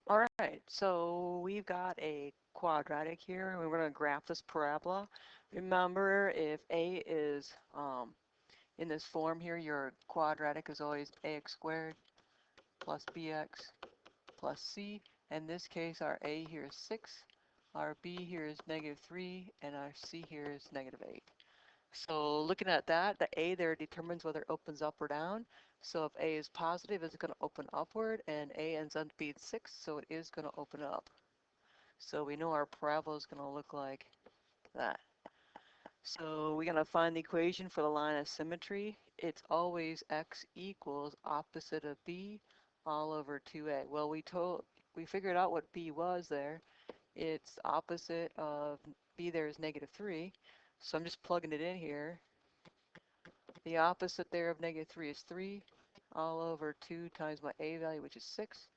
All right, so we've got a quadratic here, and we're going to graph this parabola. Remember, if a is in this form here, your quadratic is always ax squared plus bx plus c. In this case, our a here is 6, our b here is -3, and our c here is -8. So looking at that, the a there determines whether it opens up or down. So if a is positive, it's going to open upward, and a ends up being 6, so it is going to open up. So we know our parabola is going to look like that. So we're going to find the equation for the line of symmetry. It's always x equals opposite of b all over 2a. Well, we figured out what b was there. It's opposite of b there is -3. So I'm just plugging it in here. The opposite there of -3 is 3 all over 2 times my a value, which is 6.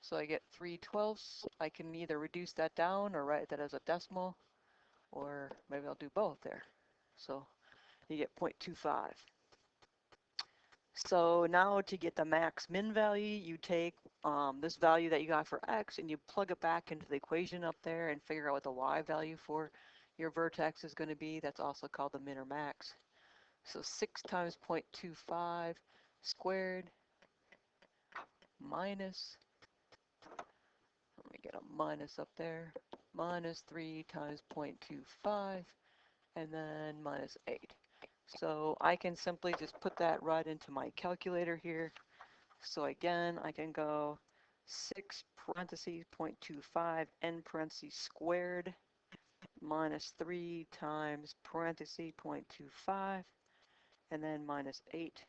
So I get 3/12. I can either reduce that down or write that as a decimal, or maybe I'll do both there. So you get 0.25. So now to get the max min value, you take this value that you got for x and you plug it back into the equation up there and figure out what the y value for your vertex is going to be. That's also called the min or max. So 6 times 0.25 squared minus, let me get a minus up there, minus 3 times 0.25, and then minus 8. So I can simply just put that right into my calculator here. So again, I can go 6 parentheses 0.25 n parentheses squared minus 3 times parentheses 0.25 and then minus 8.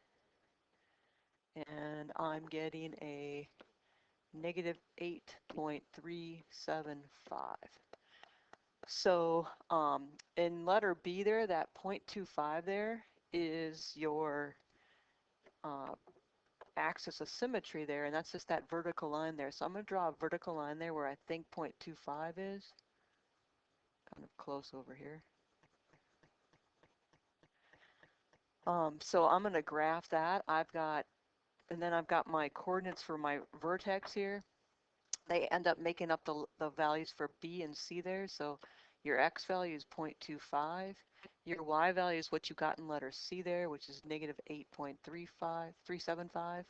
And I'm getting a negative 8.375. So in letter B there, that 0.25 there is your axis of symmetry there, and that's just that vertical line there. So I'm going to draw a vertical line there where I think 0.25 is. Kind of close over here. So I'm going to graph that. And then I've got my coordinates for my vertex here. They end up making up the values for B and C there. So your x value is 0.25. Your y value is what you got in letter C there, which is negative 8.375.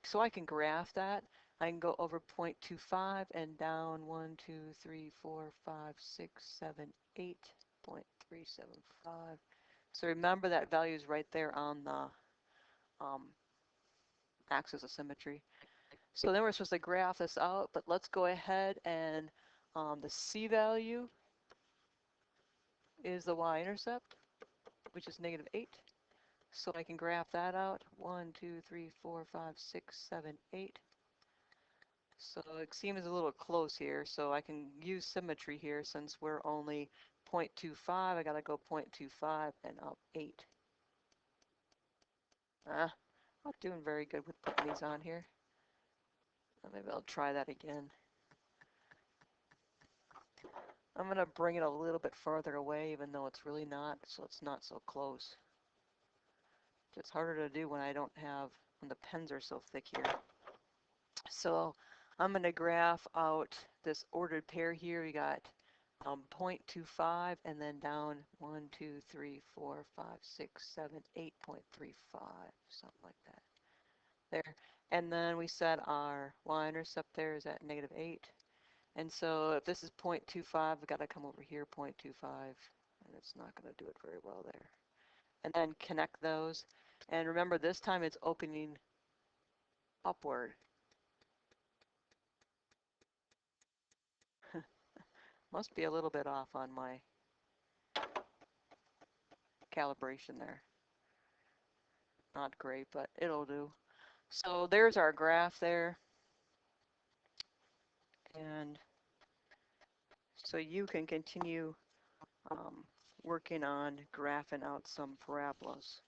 So I can graph that. I can go over 0.25 and down 1, 2, 3, 4, 5, 6, 7, 8.375. So remember that value is right there on the axis of symmetry. So then we're supposed to graph this out, but let's go ahead and the C value is the y-intercept, which is negative 8. So I can graph that out. 1, 2, 3, 4, 5, 6, 7, 8. So it seems a little close here, so I can use symmetry here since we're only 0.25. I got to go 0.25 and up 8. Not doing very good with putting these on here. Maybe I'll try that again. I'm going to bring it a little bit farther away, even though it's really not, so it's not so close. It's harder to do when the pens are so thick here. So I'm going to graph out this ordered pair here. We got 0.25 and then down 1, 2, 3, 4, 5, 6, 7, 8.35, something like that. There. And then we said our y-intercept there is at negative 8. And so if this is 0.25, we've got to come over here, 0.25, and it's not going to do it very well there. And then connect those. And remember, this time it's opening upward. Must be a little bit off on my calibration there. Not great, but it'll do. So there's our graph there. And so you can continue working on graphing out some parabolas.